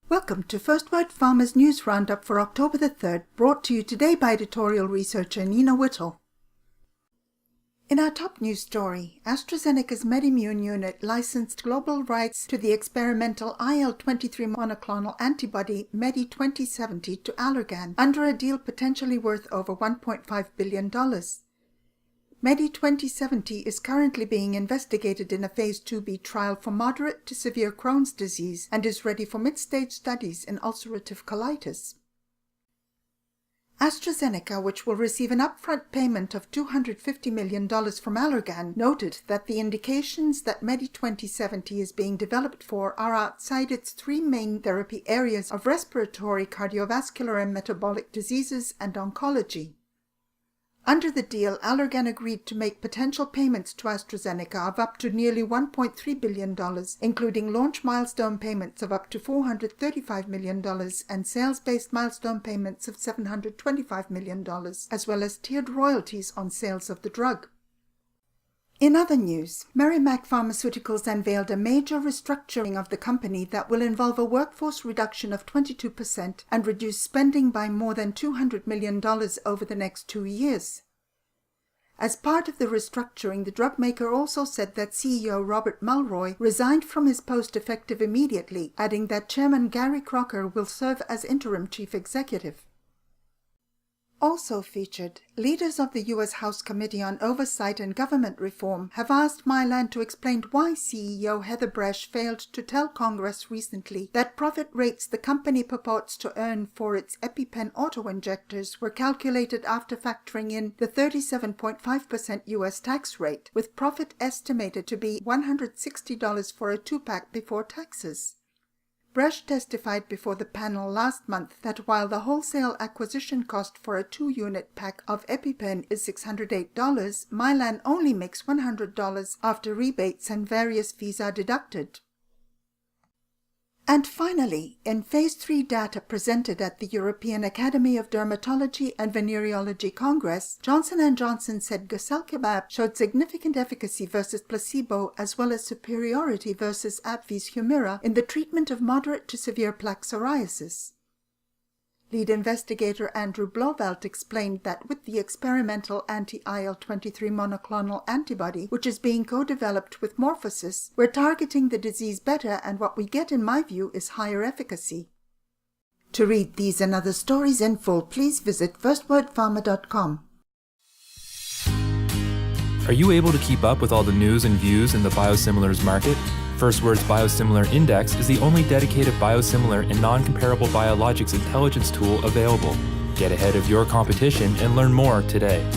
Welcome to FirstWord Pharma's News Roundup for October the 3rd, brought to you today by editorial researcher Nina Whittle. In our top news story, AstraZeneca's MedImmune unit licensed global rights to the experimental IL-23 monoclonal antibody MEDI2070 to Allergan under a deal potentially worth over $1.5 billion. MEDI2070 is currently being investigated in a Phase 2b trial for moderate to severe Crohn's disease and is ready for mid-stage studies in ulcerative colitis. AstraZeneca, which will receive an upfront payment of $250 million from Allergan, noted that the indications that MEDI2070 is being developed for are outside its three main therapy areas of respiratory, cardiovascular and metabolic diseases and oncology. Under the deal, Allergan agreed to make potential payments to AstraZeneca of up to nearly $1.3 billion, including launch milestone payments of up to $435 million and sales-based milestone payments of $725 million, as well as tiered royalties on sales of the drug. In other news, Merrimack Pharmaceuticals unveiled a major restructuring of the company that will involve a workforce reduction of 22% and reduce spending by more than $200 million over the next 2 years. As part of the restructuring, the drug maker also said that CEO Robert Mulroy resigned from his post effective immediately, adding that Chairman Gary Crocker will serve as interim chief executive. Also featured, leaders of the U.S. House Committee on Oversight and Government Reform have asked Mylan to explain why CEO Heather Bresch failed to tell Congress recently that profit rates the company purports to earn for its EpiPen auto-injectors were calculated after factoring in the 37.5% U.S. tax rate, with profit estimated to be $160 for a 2-pack before taxes. Bresch testified before the panel last month that while the wholesale acquisition cost for a 2-unit pack of EpiPen is $608, Mylan only makes $100 after rebates and various fees are deducted. And finally, in Phase 3 data presented at the European Academy of Dermatology and Venereology Congress, Johnson & Johnson said guselkumab showed significant efficacy versus placebo as well as superiority versus AbbVie's Humira in the treatment of moderate to severe plaque psoriasis. Lead investigator Andrew Blauvelt explained that with the experimental anti-IL-23 monoclonal antibody, which is being co-developed with MorphoSys, we're targeting the disease better, and what we get, in my view, is higher efficacy. To read these and other stories in full, please visit firstwordpharma.com. Are you able to keep up with all the news and views in the biosimilars market? FirstWord's Biosimilar Index is the only dedicated biosimilar and non-comparable biologics intelligence tool available. Get ahead of your competition and learn more today.